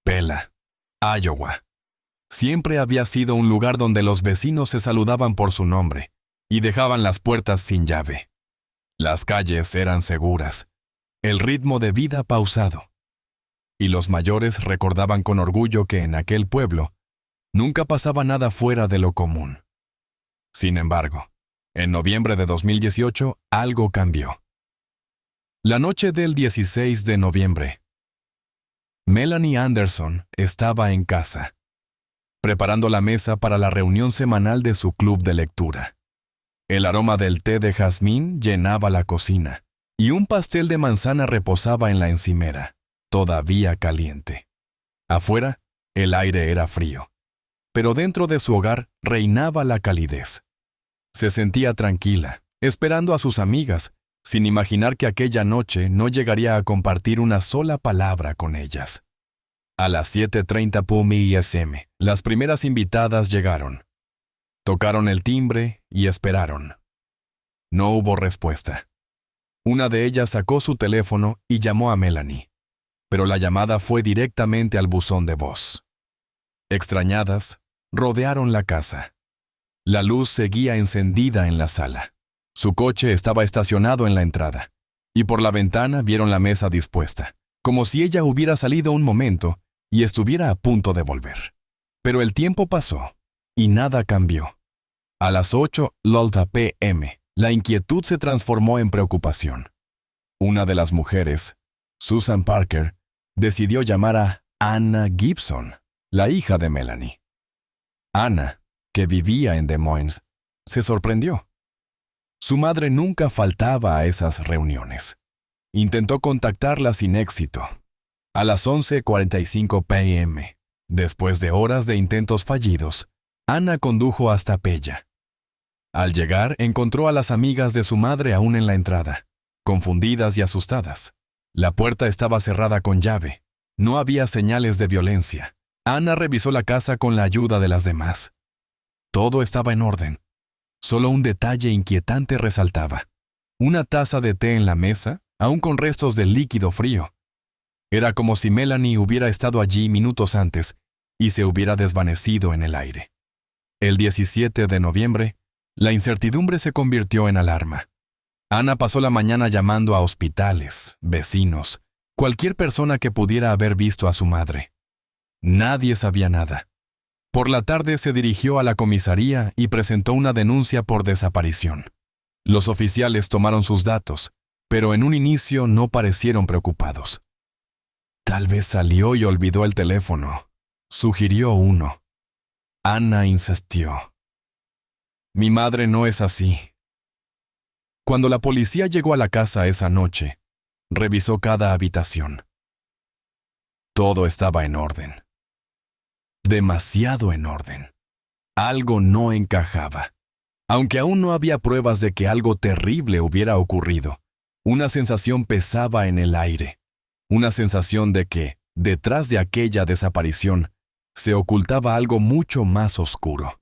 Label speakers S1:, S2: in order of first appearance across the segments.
S1: Pella, Iowa. Siempre había sido un lugar donde los vecinos se saludaban por su nombre y dejaban las puertas sin llave. Las calles eran seguras, el ritmo de vida pausado. Y los mayores recordaban con orgullo que en aquel pueblo nunca pasaba nada fuera de lo común. Sin embargo, en noviembre de 2018, algo cambió. La noche del 16 de noviembre, Melanie Anderson estaba en casa, preparando la mesa para la reunión semanal de su club de lectura. El aroma del té de jazmín llenaba la cocina, y un pastel de manzana reposaba en la encimera, todavía caliente. Afuera, el aire era frío, pero dentro de su hogar reinaba la calidez. Se sentía tranquila, esperando a sus amigas, sin imaginar que aquella noche no llegaría a compartir una sola palabra con ellas. A las 7:30 p.m, las primeras invitadas llegaron. Tocaron el timbre y esperaron. No hubo respuesta. Una de ellas sacó su teléfono y llamó a Melanie, pero la llamada fue directamente al buzón de voz. Extrañadas, rodearon la casa. La luz seguía encendida en la sala. Su coche estaba estacionado en la entrada, y por la ventana vieron la mesa dispuesta, como si ella hubiera salido un momento y estuviera a punto de volver. Pero el tiempo pasó, y nada cambió. A las 8:00 p.m., la inquietud se transformó en preocupación. Una de las mujeres, Susan Parker, decidió llamar a Anna Gibson, la hija de Melanie. Anna, que vivía en Des Moines, se sorprendió. Su madre nunca faltaba a esas reuniones. Intentó contactarla sin éxito. A las 11:45 p.m., después de horas de intentos fallidos, Anna condujo hasta Pella. Al llegar, encontró a las amigas de su madre aún en la entrada, confundidas y asustadas. La puerta estaba cerrada con llave. No había señales de violencia. Anna revisó la casa con la ayuda de las demás. Todo estaba en orden. Solo un detalle inquietante resaltaba: una taza de té en la mesa, aún con restos de líquido frío. Era como si Melanie hubiera estado allí minutos antes y se hubiera desvanecido en el aire. El 17 de noviembre, la incertidumbre se convirtió en alarma. Anna pasó la mañana llamando a hospitales, vecinos, cualquier persona que pudiera haber visto a su madre. Nadie sabía nada. Por la tarde se dirigió a la comisaría y presentó una denuncia por desaparición. Los oficiales tomaron sus datos, pero en un inicio no parecieron preocupados. Tal vez salió y olvidó el teléfono, sugirió uno. Anna insistió. Mi madre no es así. Cuando la policía llegó a la casa esa noche, revisó cada habitación. Todo estaba en orden. Demasiado en orden. Algo no encajaba. Aunque aún no había pruebas de que algo terrible hubiera ocurrido, una sensación pesaba en el aire. Una sensación de que, detrás de aquella desaparición, se ocultaba algo mucho más oscuro.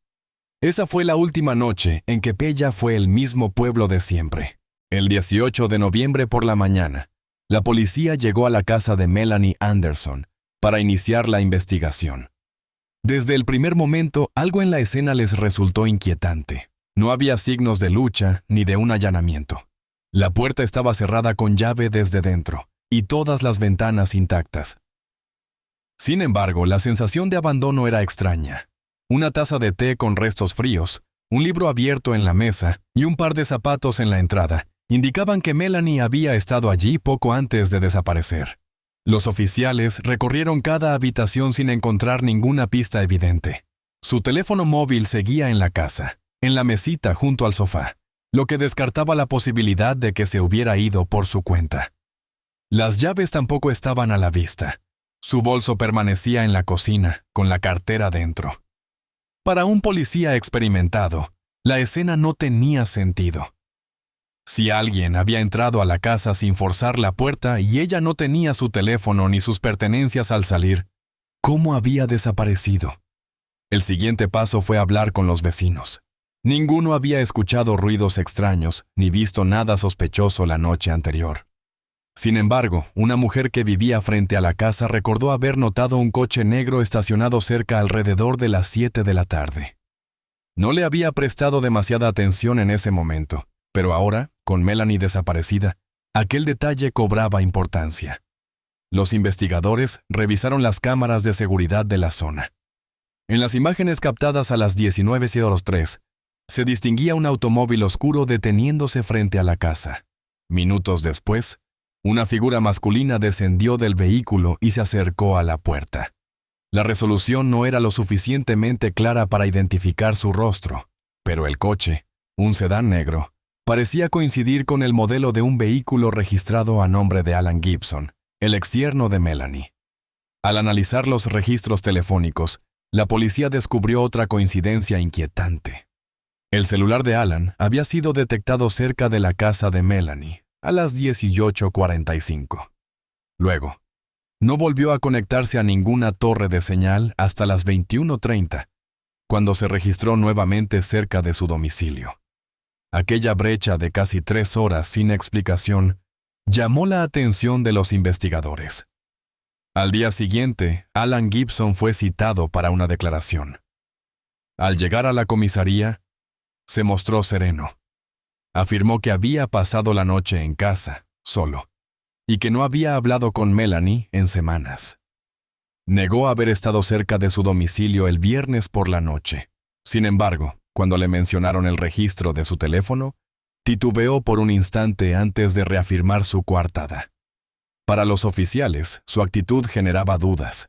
S1: Esa fue la última noche en que Pella fue el mismo pueblo de siempre. El 18 de noviembre por la mañana, la policía llegó a la casa de Melanie Anderson para iniciar la investigación. Desde el primer momento, algo en la escena les resultó inquietante. No había signos de lucha ni de un allanamiento. La puerta estaba cerrada con llave desde dentro, y todas las ventanas intactas. Sin embargo, la sensación de abandono era extraña. Una taza de té con restos fríos, un libro abierto en la mesa y un par de zapatos en la entrada indicaban que Melanie había estado allí poco antes de desaparecer. Los oficiales recorrieron cada habitación sin encontrar ninguna pista evidente. Su teléfono móvil seguía en la casa, en la mesita junto al sofá, lo que descartaba la posibilidad de que se hubiera ido por su cuenta. Las llaves tampoco estaban a la vista. Su bolso permanecía en la cocina, con la cartera dentro. Para un policía experimentado, la escena no tenía sentido. Si alguien había entrado a la casa sin forzar la puerta y ella no tenía su teléfono ni sus pertenencias al salir, ¿cómo había desaparecido? El siguiente paso fue hablar con los vecinos. Ninguno había escuchado ruidos extraños ni visto nada sospechoso la noche anterior. Sin embargo, una mujer que vivía frente a la casa recordó haber notado un coche negro estacionado cerca alrededor de las 7 de la tarde. No le había prestado demasiada atención en ese momento, pero ahora, con Melanie desaparecida, aquel detalle cobraba importancia. Los investigadores revisaron las cámaras de seguridad de la zona. En las imágenes captadas a las 19:03, se distinguía un automóvil oscuro deteniéndose frente a la casa. Minutos después, una figura masculina descendió del vehículo y se acercó a la puerta. La resolución no era lo suficientemente clara para identificar su rostro, pero el coche, un sedán negro, parecía coincidir con el modelo de un vehículo registrado a nombre de Alan Gibson, el exyerno de Melanie. Al analizar los registros telefónicos, la policía descubrió otra coincidencia inquietante. El celular de Alan había sido detectado cerca de la casa de Melanie a las 18:45. Luego, no volvió a conectarse a ninguna torre de señal hasta las 21:30, cuando se registró nuevamente cerca de su domicilio. Aquella brecha de casi 3 horas sin explicación llamó la atención de los investigadores. Al día siguiente, Alan Gibson fue citado para una declaración. Al llegar a la comisaría, se mostró sereno. Afirmó que había pasado la noche en casa, solo, y que no había hablado con Melanie en semanas. Negó haber estado cerca de su domicilio el viernes por la noche. Sin embargo, cuando le mencionaron el registro de su teléfono, titubeó por un instante antes de reafirmar su coartada. Para los oficiales, su actitud generaba dudas.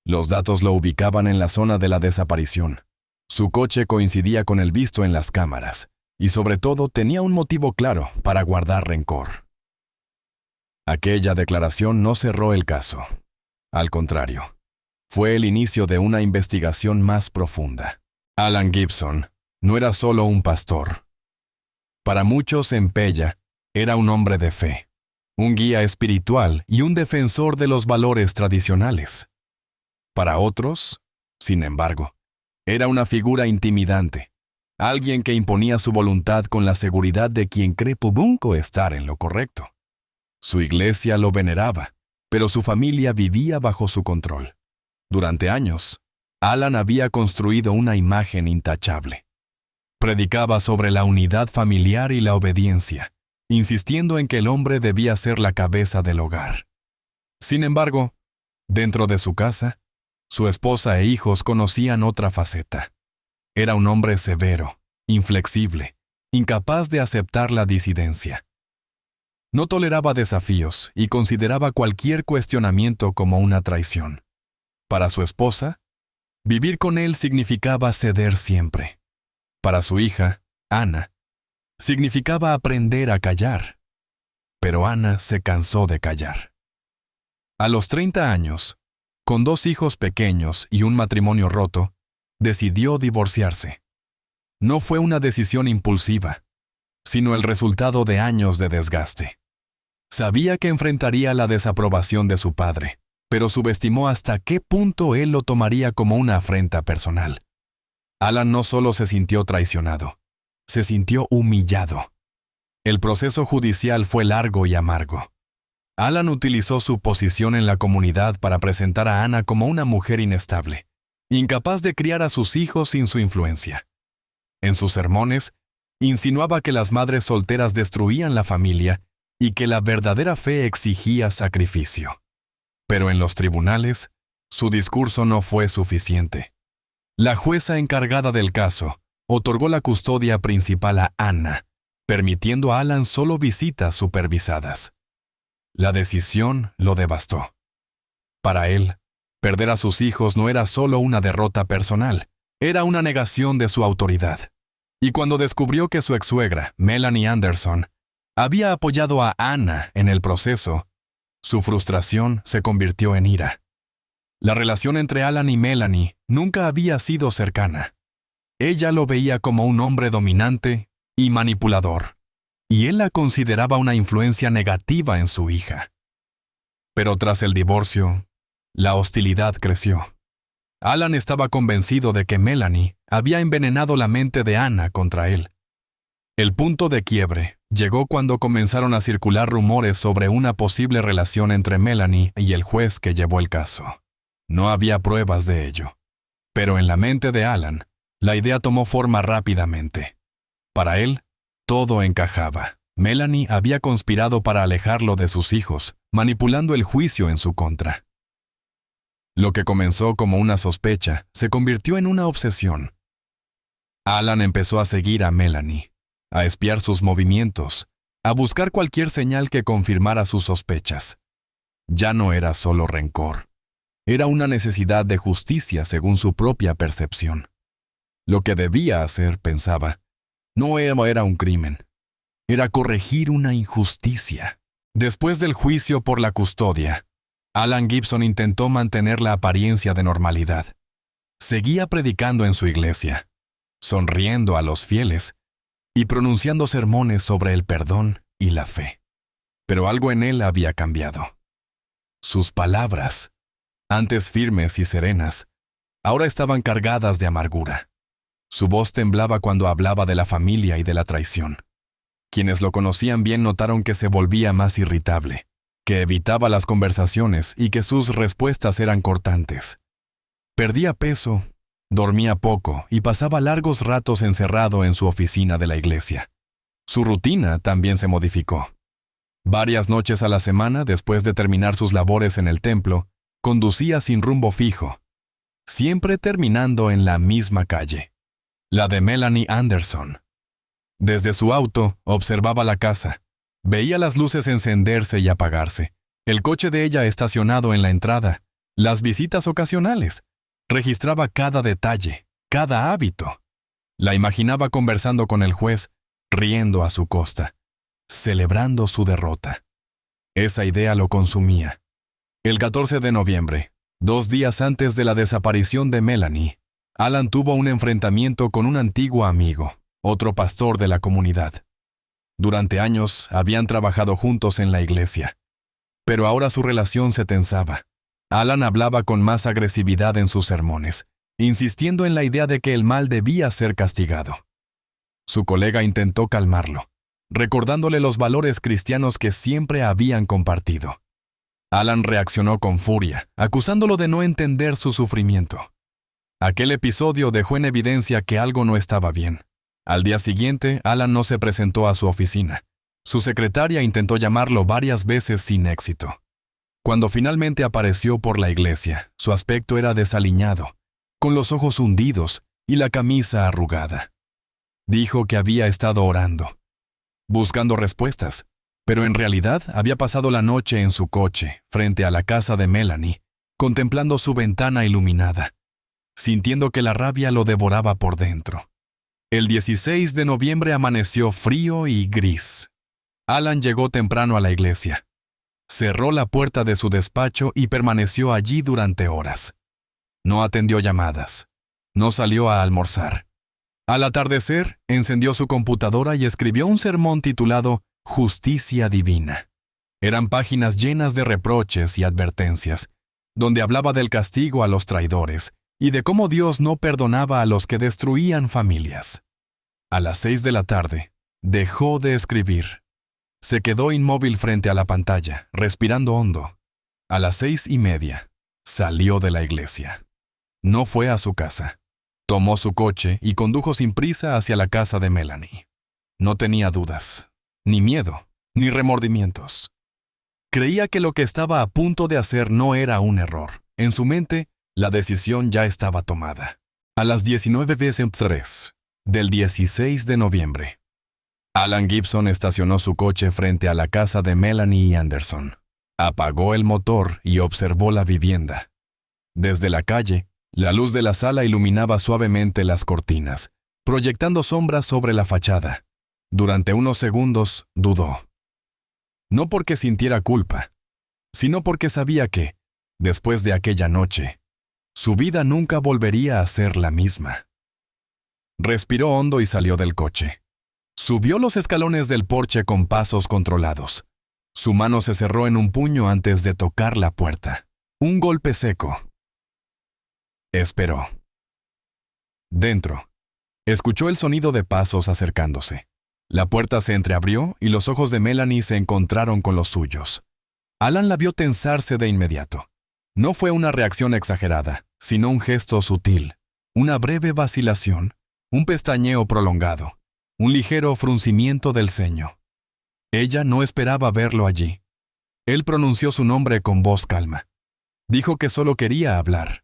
S1: Los datos lo ubicaban en la zona de la desaparición. Su coche coincidía con el visto en las cámaras, y sobre todo tenía un motivo claro para guardar rencor. Aquella declaración no cerró el caso. Al contrario, fue el inicio de una investigación más profunda. Alan Gibson no era solo un pastor. Para muchos en Pella, era un hombre de fe, un guía espiritual y un defensor de los valores tradicionales. Para otros, sin embargo, era una figura intimidante, alguien que imponía su voluntad con la seguridad de quien cree pubunco estar en lo correcto. Su iglesia lo veneraba, pero su familia vivía bajo su control. Durante años, Alan había construido una imagen intachable. Predicaba sobre la unidad familiar y la obediencia, insistiendo en que el hombre debía ser la cabeza del hogar. Sin embargo, dentro de su casa, su esposa e hijos conocían otra faceta. Era un hombre severo, inflexible, incapaz de aceptar la disidencia. No toleraba desafíos y consideraba cualquier cuestionamiento como una traición. Para su esposa, vivir con él significaba ceder siempre. Para su hija, Ana, significaba aprender a callar. Pero Ana se cansó de callar. A los 30 años, con 2 hijos pequeños y un matrimonio roto, decidió divorciarse. No fue una decisión impulsiva, sino el resultado de años de desgaste. Sabía que enfrentaría la desaprobación de su padre, pero subestimó hasta qué punto él lo tomaría como una afrenta personal. Alan no solo se sintió traicionado, se sintió humillado. El proceso judicial fue largo y amargo. Alan utilizó su posición en la comunidad para presentar a Ana como una mujer inestable, incapaz de criar a sus hijos sin su influencia. En sus sermones, insinuaba que las madres solteras destruían la familia y que la verdadera fe exigía sacrificio. Pero en los tribunales, su discurso no fue suficiente. La jueza encargada del caso otorgó la custodia principal a Ana, permitiendo a Alan solo visitas supervisadas. La decisión lo devastó. Para él, perder a sus hijos no era solo una derrota personal, era una negación de su autoridad. Y cuando descubrió que su ex-suegra, Melanie Anderson, había apoyado a Ana en el proceso, su frustración se convirtió en ira. La relación entre Alan y Melanie nunca había sido cercana. Ella lo veía como un hombre dominante y manipulador, y él la consideraba una influencia negativa en su hija. Pero tras el divorcio, la hostilidad creció. Alan estaba convencido de que Melanie había envenenado la mente de Ana contra él. El punto de quiebre llegó cuando comenzaron a circular rumores sobre una posible relación entre Melanie y el juez que llevó el caso. No había pruebas de ello, pero en la mente de Alan, la idea tomó forma rápidamente. Para él, todo encajaba. Melanie había conspirado para alejarlo de sus hijos, manipulando el juicio en su contra. Lo que comenzó como una sospecha se convirtió en una obsesión. Alan empezó a seguir a Melanie, a espiar sus movimientos, a buscar cualquier señal que confirmara sus sospechas. Ya no era solo rencor. Era una necesidad de justicia según su propia percepción. Lo que debía hacer, pensaba, no era un crimen. Era corregir una injusticia. Después del juicio por la custodia, Alan Gibson intentó mantener la apariencia de normalidad. Seguía predicando en su iglesia, sonriendo a los fieles y pronunciando sermones sobre el perdón y la fe. Pero algo en él había cambiado. Sus palabras, antes firmes y serenas, ahora estaban cargadas de amargura. Su voz temblaba cuando hablaba de la familia y de la traición. Quienes lo conocían bien notaron que se volvía más irritable, que evitaba las conversaciones y que sus respuestas eran cortantes. Perdía peso, dormía poco y pasaba largos ratos encerrado en su oficina de la iglesia. Su rutina también se modificó. Varias noches a la semana, después de terminar sus labores en el templo, conducía sin rumbo fijo, siempre terminando en la misma calle, la de Melanie Anderson. Desde su auto, observaba la casa. Veía las luces encenderse y apagarse, el coche de ella estacionado en la entrada, las visitas ocasionales. Registraba cada detalle, cada hábito. La imaginaba conversando con el juez, riendo a su costa, celebrando su derrota. Esa idea lo consumía. El 14 de noviembre, 2 días antes de la desaparición de Melanie, Alan tuvo un enfrentamiento con un antiguo amigo, otro pastor de la comunidad. Durante años habían trabajado juntos en la iglesia, pero ahora su relación se tensaba. Alan hablaba con más agresividad en sus sermones, insistiendo en la idea de que el mal debía ser castigado. Su colega intentó calmarlo, recordándole los valores cristianos que siempre habían compartido. Alan reaccionó con furia, acusándolo de no entender su sufrimiento. Aquel episodio dejó en evidencia que algo no estaba bien. Al día siguiente, Alan no se presentó a su oficina. Su secretaria intentó llamarlo varias veces sin éxito. Cuando finalmente apareció por la iglesia, su aspecto era desaliñado, con los ojos hundidos y la camisa arrugada. Dijo que había estado orando, buscando respuestas, pero en realidad había pasado la noche en su coche, frente a la casa de Melanie, contemplando su ventana iluminada, sintiendo que la rabia lo devoraba por dentro. El 16 de noviembre amaneció frío y gris. Alan llegó temprano a la iglesia. Cerró la puerta de su despacho y permaneció allí durante horas. No atendió llamadas. No salió a almorzar. Al atardecer, encendió su computadora y escribió un sermón titulado Justicia Divina. Eran páginas llenas de reproches y advertencias, donde hablaba del castigo a los traidores y de cómo Dios no perdonaba a los que destruían familias. A las 6 de la tarde, dejó de escribir. Se quedó inmóvil frente a la pantalla, respirando hondo. A las 6:30, salió de la iglesia. No fue a su casa. Tomó su coche y condujo sin prisa hacia la casa de Melanie. No tenía dudas, ni miedo, ni remordimientos. Creía que lo que estaba a punto de hacer no era un error. En su mente, la decisión ya estaba tomada. A las 19:03 del 16 de noviembre, Alan Gibson estacionó su coche frente a la casa de Melanie Anderson. Apagó el motor y observó la vivienda. Desde la calle, la luz de la sala iluminaba suavemente las cortinas, proyectando sombras sobre la fachada. Durante unos segundos dudó. No porque sintiera culpa, sino porque sabía que, después de aquella noche, su vida nunca volvería a ser la misma. Respiró hondo y salió del coche. Subió los escalones del porche con pasos controlados. Su mano se cerró en un puño antes de tocar la puerta. Un golpe seco. Esperó. Dentro, escuchó el sonido de pasos acercándose. La puerta se entreabrió y los ojos de Melanie se encontraron con los suyos. Alan la vio tensarse de inmediato. No fue una reacción exagerada, sino un gesto sutil, una breve vacilación, un pestañeo prolongado, un ligero fruncimiento del ceño. Ella no esperaba verlo allí. Él pronunció su nombre con voz calma. Dijo que solo quería hablar.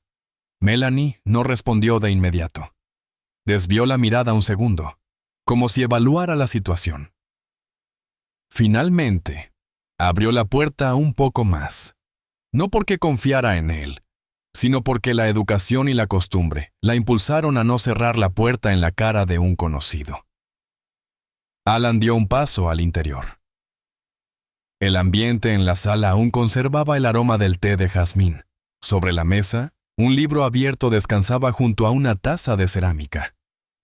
S1: Melanie no respondió de inmediato. Desvió la mirada un segundo, como si evaluara la situación. Finalmente, abrió la puerta un poco más. No porque confiara en él, sino porque la educación y la costumbre la impulsaron a no cerrar la puerta en la cara de un conocido. Alan dio un paso al interior. El ambiente en la sala aún conservaba el aroma del té de jazmín. Sobre la mesa, un libro abierto descansaba junto a una taza de cerámica.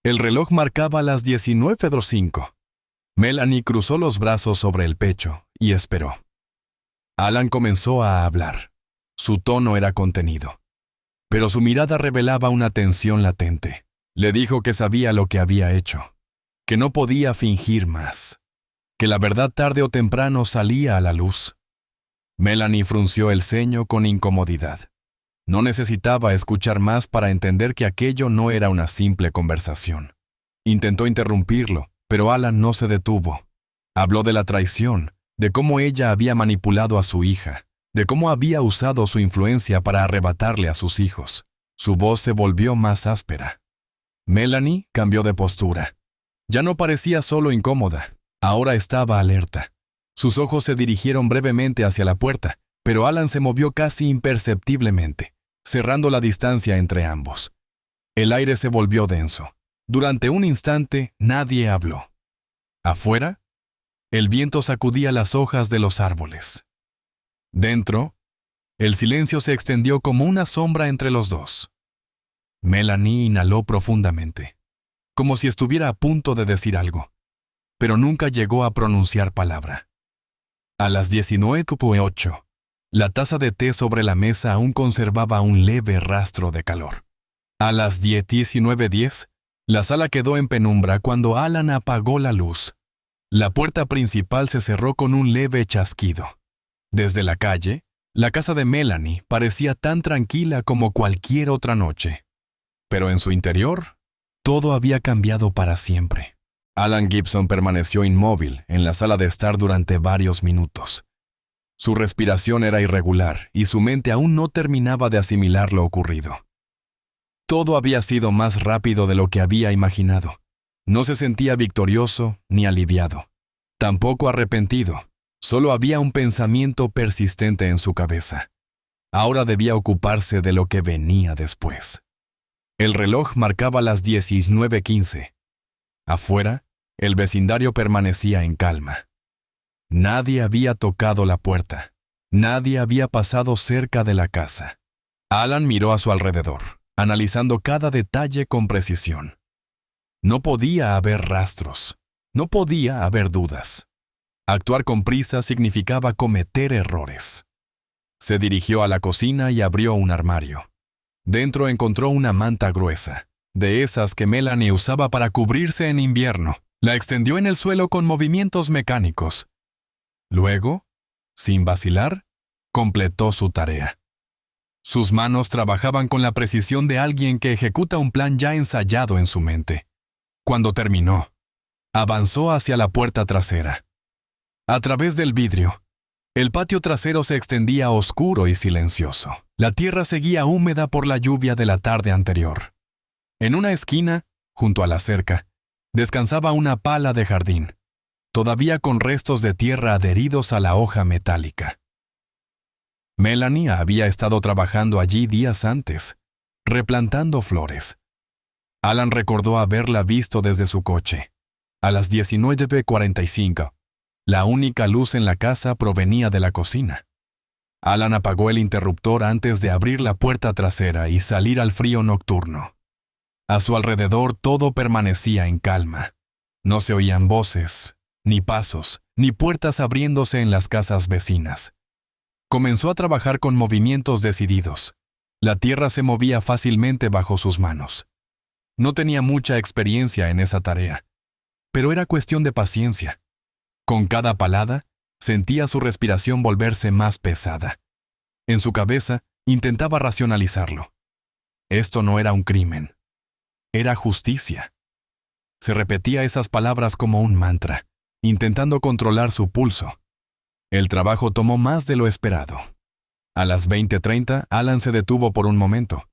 S1: El reloj marcaba las 19:05. Melanie cruzó los brazos sobre el pecho y esperó. Alan comenzó a hablar. Su tono era contenido, pero su mirada revelaba una tensión latente. Le dijo que sabía lo que había hecho, que no podía fingir más, que la verdad tarde o temprano salía a la luz. Melanie frunció el ceño con incomodidad. No necesitaba escuchar más para entender que aquello no era una simple conversación. Intentó interrumpirlo, pero Alan no se detuvo. Habló de la traición, de cómo ella había manipulado a su hija, de cómo había usado su influencia para arrebatarle a sus hijos. Su voz se volvió más áspera. Melanie cambió de postura. Ya no parecía solo incómoda, ahora estaba alerta. Sus ojos se dirigieron brevemente hacia la puerta, pero Alan se movió casi imperceptiblemente, cerrando la distancia entre ambos. El aire se volvió denso. Durante un instante, nadie habló. Afuera, el viento sacudía las hojas de los árboles. Dentro, el silencio se extendió como una sombra entre los dos. Melanie inhaló profundamente, como si estuviera a punto de decir algo, pero nunca llegó a pronunciar palabra. A las 19:08, la taza de té sobre la mesa aún conservaba un leve rastro de calor. A las 19:10, la sala quedó en penumbra cuando Alan apagó la luz. La puerta principal se cerró con un leve chasquido. Desde la calle, la casa de Melanie parecía tan tranquila como cualquier otra noche. Pero en su interior, todo había cambiado para siempre. Alan Gibson permaneció inmóvil en la sala de estar durante varios minutos. Su respiración era irregular y su mente aún no terminaba de asimilar lo ocurrido. Todo había sido más rápido de lo que había imaginado. No se sentía victorioso ni aliviado, tampoco arrepentido. Solo había un pensamiento persistente en su cabeza. Ahora debía ocuparse de lo que venía después. El reloj marcaba las 19:15. Afuera, el vecindario permanecía en calma. Nadie había tocado la puerta. Nadie había pasado cerca de la casa. Alan miró a su alrededor, analizando cada detalle con precisión. No podía haber rastros. No podía haber dudas. Actuar con prisa significaba cometer errores. Se dirigió a la cocina y abrió un armario. Dentro encontró una manta gruesa, de esas que Melanie usaba para cubrirse en invierno. La extendió en el suelo con movimientos mecánicos. Luego, sin vacilar, completó su tarea. Sus manos trabajaban con la precisión de alguien que ejecuta un plan ya ensayado en su mente. Cuando terminó, avanzó hacia la puerta trasera. A través del vidrio, el patio trasero se extendía oscuro y silencioso. La tierra seguía húmeda por la lluvia de la tarde anterior. En una esquina, junto a la cerca, descansaba una pala de jardín, todavía con restos de tierra adheridos a la hoja metálica. Melanie había estado trabajando allí días antes, replantando flores. Alan recordó haberla visto desde su coche. A las 19:45, la única luz en la casa provenía de la cocina. Alan apagó el interruptor antes de abrir la puerta trasera y salir al frío nocturno. A su alrededor todo permanecía en calma. No se oían voces, ni pasos, ni puertas abriéndose en las casas vecinas. Comenzó a trabajar con movimientos decididos. La tierra se movía fácilmente bajo sus manos. No tenía mucha experiencia en esa tarea, pero era cuestión de paciencia. Con cada palada, sentía su respiración volverse más pesada. En su cabeza, intentaba racionalizarlo. Esto no era un crimen. Era justicia. Se repetía esas palabras como un mantra, intentando controlar su pulso. El trabajo tomó más de lo esperado. A las 20:30, Alan se detuvo por un momento.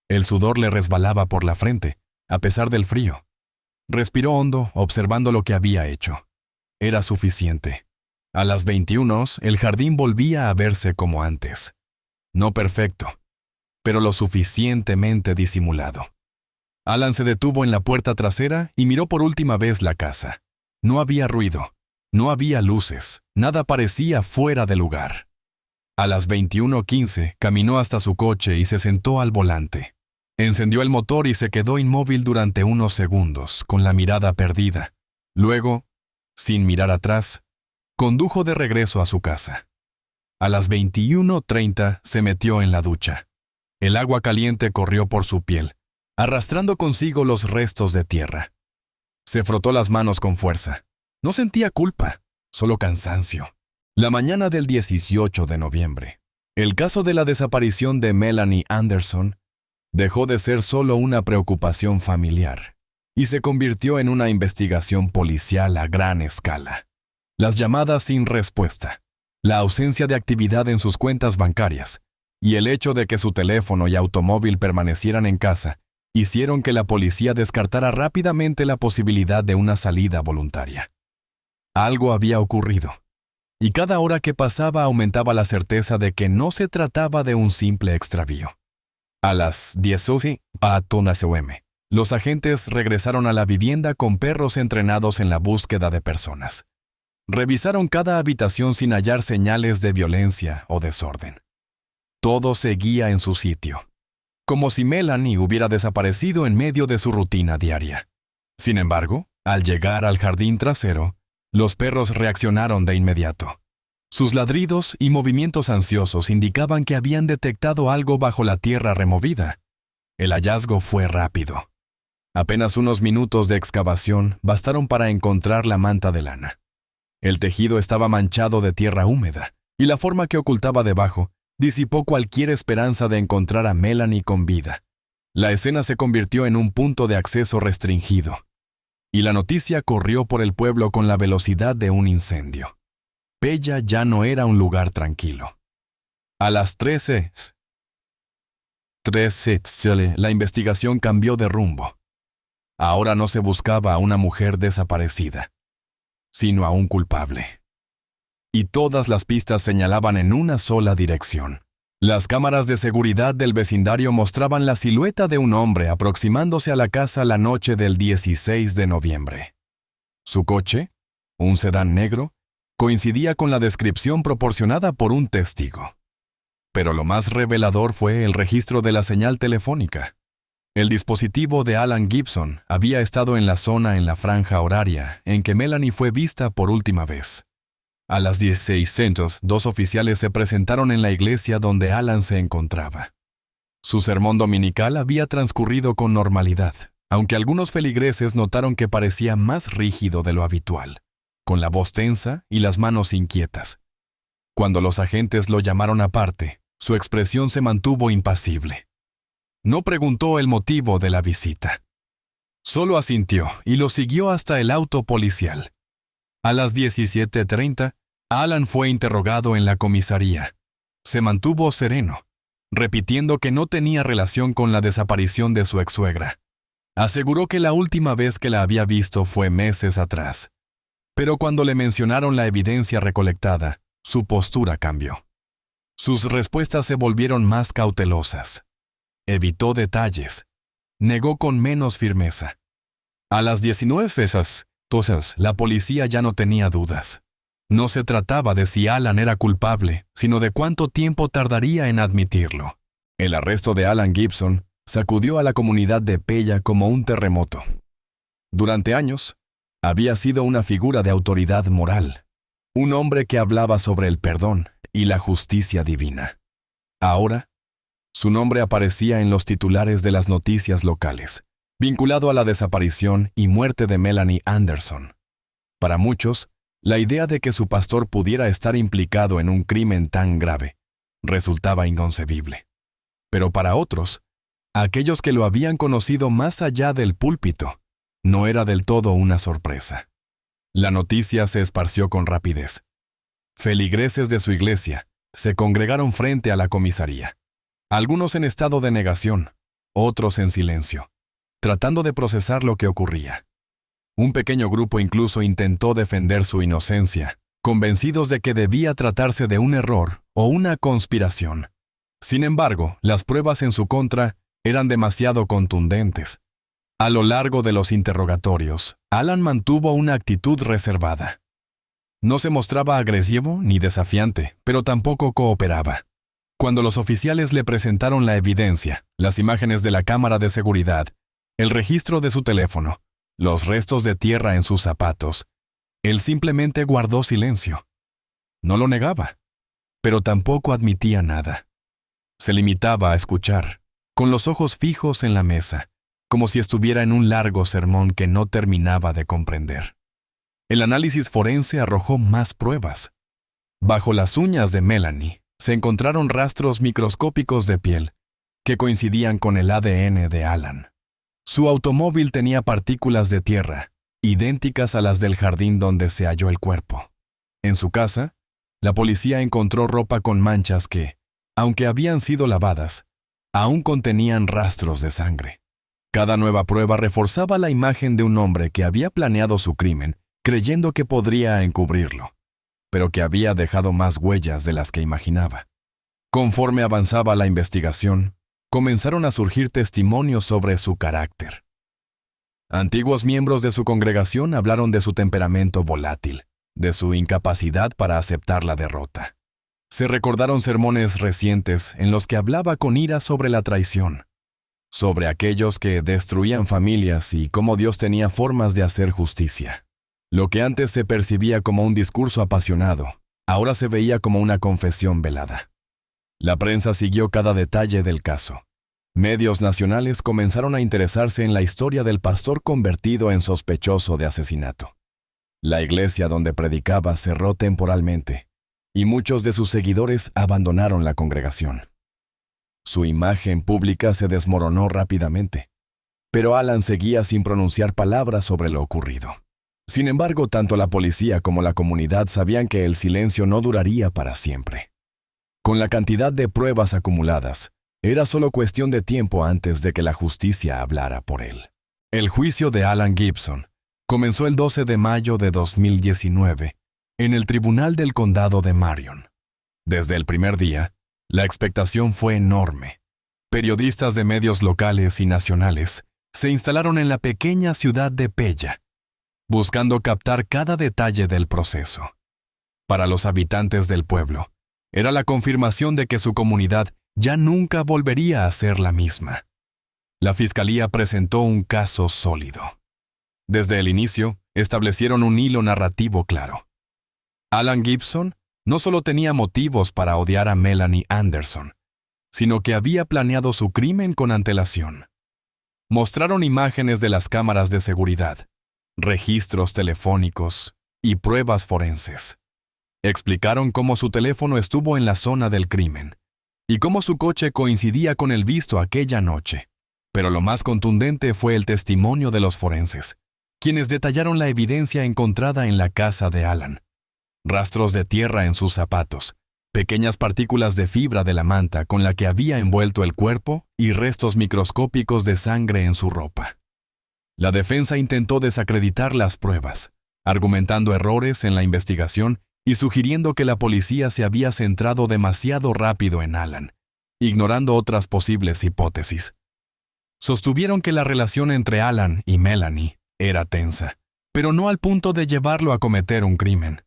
S1: El sudor le resbalaba por la frente, a pesar del frío. Respiró hondo, observando lo que había hecho. Era suficiente. A las 21, el jardín volvía a verse como antes. No perfecto, pero lo suficientemente disimulado. Alan se detuvo en la puerta trasera y miró por última vez la casa. No había ruido, no había luces, nada parecía fuera de lugar. A las 21:15 caminó hasta su coche y se sentó al volante. Encendió el motor y se quedó inmóvil durante unos segundos, con la mirada perdida. Luego, sin mirar atrás, condujo de regreso a su casa. A las 21:30 se metió en la ducha. El agua caliente corrió por su piel, arrastrando consigo los restos de tierra. Se frotó las manos con fuerza. No sentía culpa, solo cansancio. La mañana del 18 de noviembre, el caso de la desaparición de Melanie Anderson dejó de ser solo una preocupación familiar y se convirtió en una investigación policial a gran escala. Las llamadas sin respuesta, la ausencia de actividad en sus cuentas bancarias y el hecho de que su teléfono y automóvil permanecieran en casa hicieron que la policía descartara rápidamente la posibilidad de una salida voluntaria. Algo había ocurrido, y cada hora que pasaba aumentaba la certeza de que no se trataba de un simple extravío. A las 10:00 a.m., los agentes regresaron a la vivienda con perros entrenados en la búsqueda de personas. Revisaron cada habitación sin hallar señales de violencia o desorden. Todo seguía en su sitio, como si Melanie hubiera desaparecido en medio de su rutina diaria. Sin embargo, al llegar al jardín trasero, los perros reaccionaron de inmediato. Sus ladridos y movimientos ansiosos indicaban que habían detectado algo bajo la tierra removida. El hallazgo fue rápido. Apenas unos minutos de excavación bastaron para encontrar la manta de lana. El tejido estaba manchado de tierra húmeda, y la forma que ocultaba debajo disipó cualquier esperanza de encontrar a Melanie con vida. La escena se convirtió en un punto de acceso restringido, y la noticia corrió por el pueblo con la velocidad de un incendio. Pella ya no era un lugar tranquilo. A las 13:00, la investigación cambió de rumbo. Ahora no se buscaba a una mujer desaparecida, sino a un culpable. Y todas las pistas señalaban en una sola dirección. Las cámaras de seguridad del vecindario mostraban la silueta de un hombre aproximándose a la casa la noche del 16 de noviembre. Su coche, un sedán negro, coincidía con la descripción proporcionada por un testigo. Pero lo más revelador fue el registro de la señal telefónica. El dispositivo de Alan Gibson había estado en la zona en la franja horaria en que Melanie fue vista por última vez. A las 16:00, dos oficiales se presentaron en la iglesia donde Alan se encontraba. Su sermón dominical había transcurrido con normalidad, aunque algunos feligreses notaron que parecía más rígido de lo habitual, con la voz tensa y las manos inquietas. Cuando los agentes lo llamaron aparte, su expresión se mantuvo impasible. No preguntó el motivo de la visita. Solo asintió y lo siguió hasta el auto policial. A las 17:30, Alan fue interrogado en la comisaría. Se mantuvo sereno, repitiendo que no tenía relación con la desaparición de su ex-suegra. Aseguró que la última vez que la había visto fue meses atrás. Pero cuando le mencionaron la evidencia recolectada, su postura cambió. Sus respuestas se volvieron más cautelosas. Evitó detalles. Negó con menos firmeza. A las 19:00, la policía ya no tenía dudas. No se trataba de si Alan era culpable, sino de cuánto tiempo tardaría en admitirlo. El arresto de Alan Gibson sacudió a la comunidad de Pella como un terremoto. Durante años, había sido una figura de autoridad moral, un hombre que hablaba sobre el perdón y la justicia divina. Ahora, su nombre aparecía en los titulares de las noticias locales, vinculado a la desaparición y muerte de Melanie Anderson. Para muchos, la idea de que su pastor pudiera estar implicado en un crimen tan grave resultaba inconcebible. Pero para otros, aquellos que lo habían conocido más allá del púlpito, no era del todo una sorpresa. La noticia se esparció con rapidez. Feligreses de su iglesia se congregaron frente a la comisaría, algunos en estado de negación, otros en silencio, tratando de procesar lo que ocurría. Un pequeño grupo incluso intentó defender su inocencia, convencidos de que debía tratarse de un error o una conspiración. Sin embargo, las pruebas en su contra eran demasiado contundentes. A lo largo de los interrogatorios, Alan mantuvo una actitud reservada. No se mostraba agresivo ni desafiante, pero tampoco cooperaba. Cuando los oficiales le presentaron la evidencia, las imágenes de la cámara de seguridad, el registro de su teléfono, los restos de tierra en sus zapatos, él simplemente guardó silencio. No lo negaba, pero tampoco admitía nada. Se limitaba a escuchar, con los ojos fijos en la mesa, como si estuviera en un largo sermón que no terminaba de comprender. El análisis forense arrojó más pruebas. Bajo las uñas de Melanie se encontraron rastros microscópicos de piel que coincidían con el ADN de Alan. Su automóvil tenía partículas de tierra, idénticas a las del jardín donde se halló el cuerpo. En su casa, la policía encontró ropa con manchas que, aunque habían sido lavadas, aún contenían rastros de sangre. Cada nueva prueba reforzaba la imagen de un hombre que había planeado su crimen, creyendo que podría encubrirlo, pero que había dejado más huellas de las que imaginaba. Conforme avanzaba la investigación, comenzaron a surgir testimonios sobre su carácter. Antiguos miembros de su congregación hablaron de su temperamento volátil, de su incapacidad para aceptar la derrota. Se recordaron sermones recientes en los que hablaba con ira sobre la traición, sobre aquellos que destruían familias y cómo Dios tenía formas de hacer justicia. Lo que antes se percibía como un discurso apasionado, ahora se veía como una confesión velada. La prensa siguió cada detalle del caso. Medios nacionales comenzaron a interesarse en la historia del pastor convertido en sospechoso de asesinato. La iglesia donde predicaba cerró temporalmente, y muchos de sus seguidores abandonaron la congregación. Su imagen pública se desmoronó rápidamente, pero Alan seguía sin pronunciar palabras sobre lo ocurrido. Sin embargo, tanto la policía como la comunidad sabían que el silencio no duraría para siempre. Con la cantidad de pruebas acumuladas, era solo cuestión de tiempo antes de que la justicia hablara por él. El juicio de Alan Gibson comenzó el 12 de mayo de 2019 en el Tribunal del Condado de Marion. Desde el primer día, la expectación fue enorme. Periodistas de medios locales y nacionales se instalaron en la pequeña ciudad de Pella, buscando captar cada detalle del proceso. Para los habitantes del pueblo, era la confirmación de que su comunidad ya nunca volvería a ser la misma. La fiscalía presentó un caso sólido. Desde el inicio, establecieron un hilo narrativo claro. Alan Gibson no solo tenía motivos para odiar a Melanie Anderson, sino que había planeado su crimen con antelación. Mostraron imágenes de las cámaras de seguridad, registros telefónicos y pruebas forenses. Explicaron cómo su teléfono estuvo en la zona del crimen y cómo su coche coincidía con el visto aquella noche. Pero lo más contundente fue el testimonio de los forenses, quienes detallaron la evidencia encontrada en la casa de Alan. Rastros de tierra en sus zapatos, pequeñas partículas de fibra de la manta con la que había envuelto el cuerpo y restos microscópicos de sangre en su ropa. La defensa intentó desacreditar las pruebas, argumentando errores en la investigación y sugiriendo que la policía se había centrado demasiado rápido en Alan, ignorando otras posibles hipótesis. Sostuvieron que la relación entre Alan y Melanie era tensa, pero no al punto de llevarlo a cometer un crimen.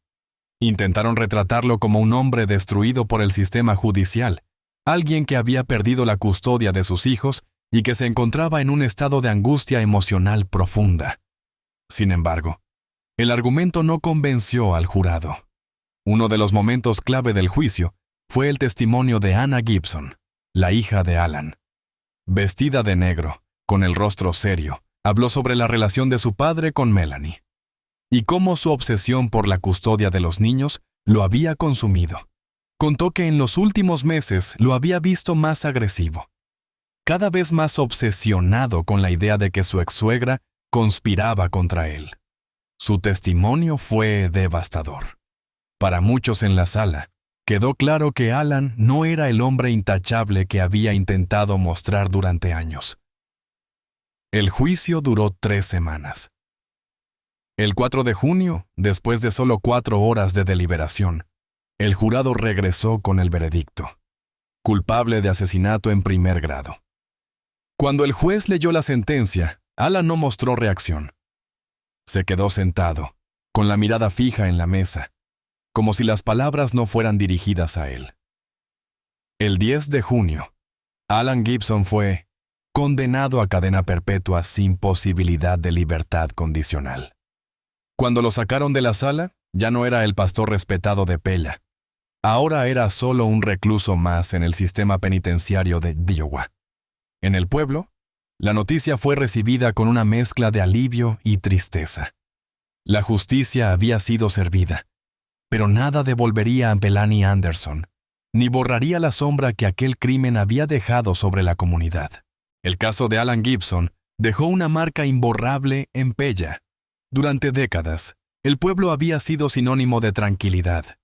S1: Intentaron retratarlo como un hombre destruido por el sistema judicial, alguien que había perdido la custodia de sus hijos y que se encontraba en un estado de angustia emocional profunda. Sin embargo, el argumento no convenció al jurado. Uno de los momentos clave del juicio fue el testimonio de Anna Gibson, la hija de Alan. Vestida de negro, con el rostro serio, habló sobre la relación de su padre con Melanie. y cómo su obsesión por la custodia de los niños lo había consumido. Contó que en los últimos meses lo había visto más agresivo, cada vez más obsesionado con la idea de que su ex-suegra conspiraba contra él. Su testimonio fue devastador. Para muchos en la sala, quedó claro que Alan no era el hombre intachable que había intentado mostrar durante años. El juicio duró 3 semanas. El 4 de junio, después de solo 4 horas de deliberación, el jurado regresó con el veredicto: culpable de asesinato en primer grado. Cuando el juez leyó la sentencia, Alan no mostró reacción. Se quedó sentado, con la mirada fija en la mesa, como si las palabras no fueran dirigidas a él. El 10 de junio, Alan Gibson fue condenado a cadena perpetua sin posibilidad de libertad condicional. Cuando lo sacaron de la sala, ya no era el pastor respetado de Pella. Ahora era solo un recluso más en el sistema penitenciario de Iowa. En el pueblo, la noticia fue recibida con una mezcla de alivio y tristeza. La justicia había sido servida, pero nada devolvería a Melanie Anderson, ni borraría la sombra que aquel crimen había dejado sobre la comunidad. El caso de Alan Gibson dejó una marca imborrable en Pella. Durante décadas, el pueblo había sido sinónimo de tranquilidad,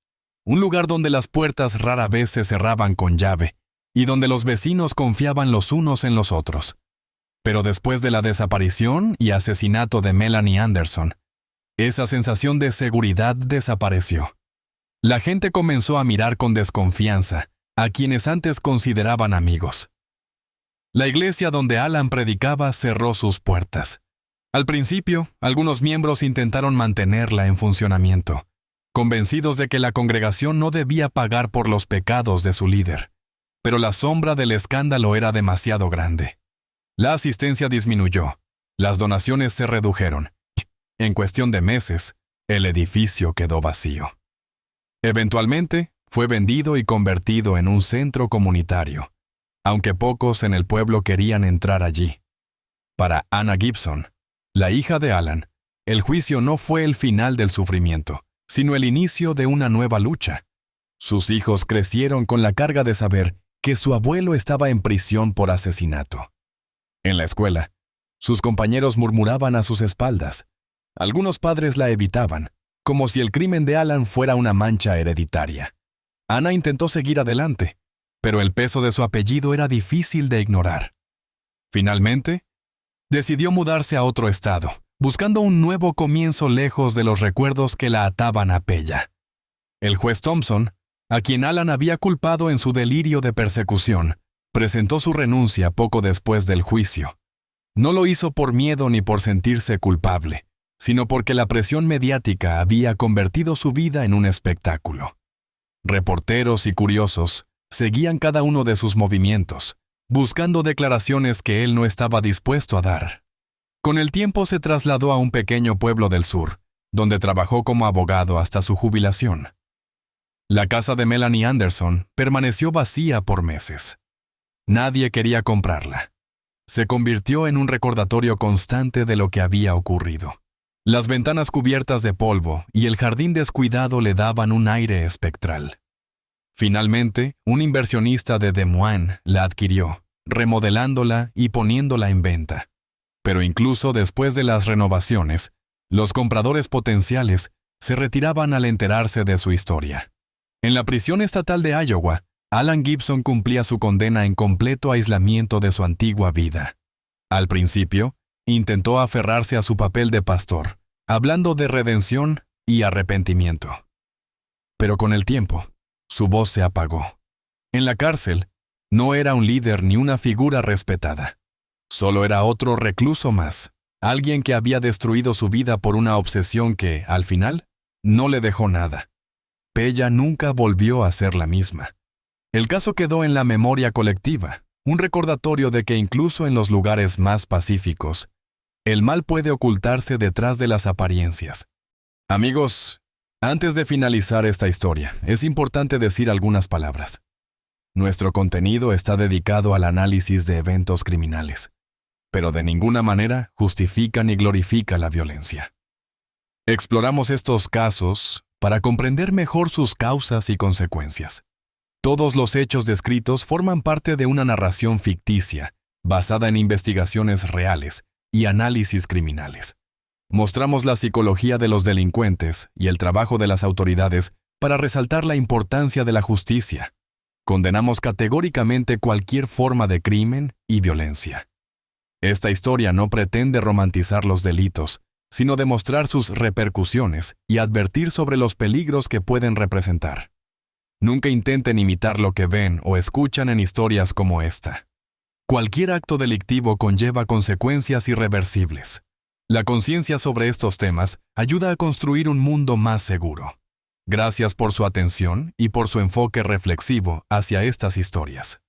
S1: un lugar donde las puertas rara vez se cerraban con llave y donde los vecinos confiaban los unos en los otros. Pero después de la desaparición y asesinato de Melanie Anderson, esa sensación de seguridad desapareció. La gente comenzó a mirar con desconfianza a quienes antes consideraban amigos. La iglesia donde Alan predicaba cerró sus puertas. Al principio, algunos miembros intentaron mantenerla en funcionamiento, convencidos de que la congregación no debía pagar por los pecados de su líder. Pero la sombra del escándalo era demasiado grande. La asistencia disminuyó, las donaciones se redujeron. En cuestión de meses, el edificio quedó vacío. Eventualmente, fue vendido y convertido en un centro comunitario, aunque pocos en el pueblo querían entrar allí. Para Anna Gibson, la hija de Alan, el juicio no fue el final del sufrimiento, sino el inicio de una nueva lucha. Sus hijos crecieron con la carga de saber que su abuelo estaba en prisión por asesinato. En la escuela, sus compañeros murmuraban a sus espaldas. Algunos padres la evitaban, como si el crimen de Alan fuera una mancha hereditaria. Anna intentó seguir adelante, pero el peso de su apellido era difícil de ignorar. Finalmente, decidió mudarse a otro estado, buscando un nuevo comienzo lejos de los recuerdos que la ataban a Pella. El juez Thompson, a quien Alan había culpado en su delirio de persecución, presentó su renuncia poco después del juicio. No lo hizo por miedo ni por sentirse culpable, sino porque la presión mediática había convertido su vida en un espectáculo. Reporteros y curiosos seguían cada uno de sus movimientos, buscando declaraciones que él no estaba dispuesto a dar. Con el tiempo se trasladó a un pequeño pueblo del sur, donde trabajó como abogado hasta su jubilación. La casa de Melanie Anderson permaneció vacía por meses. Nadie quería comprarla. Se convirtió en un recordatorio constante de lo que había ocurrido. Las ventanas cubiertas de polvo y el jardín descuidado le daban un aire espectral. Finalmente, un inversionista de Des Moines la adquirió, remodelándola y poniéndola en venta. Pero incluso después de las renovaciones, los compradores potenciales se retiraban al enterarse de su historia. En la prisión estatal de Iowa, Alan Gibson cumplía su condena en completo aislamiento de su antigua vida. Al principio, intentó aferrarse a su papel de pastor, hablando de redención y arrepentimiento. Pero con el tiempo, su voz se apagó. En la cárcel, no era un líder ni una figura respetada. Solo era otro recluso más, alguien que había destruido su vida por una obsesión que, al final, no le dejó nada. Pella nunca volvió a ser la misma. El caso quedó en la memoria colectiva, un recordatorio de que incluso en los lugares más pacíficos, el mal puede ocultarse detrás de las apariencias. Amigos, antes de finalizar esta historia, es importante decir algunas palabras. Nuestro contenido está dedicado al análisis de eventos criminales, pero de ninguna manera justifica ni glorifica la violencia. Exploramos estos casos para comprender mejor sus causas y consecuencias. Todos los hechos descritos forman parte de una narración ficticia, basada en investigaciones reales y análisis criminales. Mostramos la psicología de los delincuentes y el trabajo de las autoridades para resaltar la importancia de la justicia. Condenamos categóricamente cualquier forma de crimen y violencia. Esta historia no pretende romantizar los delitos, sino demostrar sus repercusiones y advertir sobre los peligros que pueden representar. Nunca intenten imitar lo que ven o escuchan en historias como esta. Cualquier acto delictivo conlleva consecuencias irreversibles. La conciencia sobre estos temas ayuda a construir un mundo más seguro. Gracias por su atención y por su enfoque reflexivo hacia estas historias.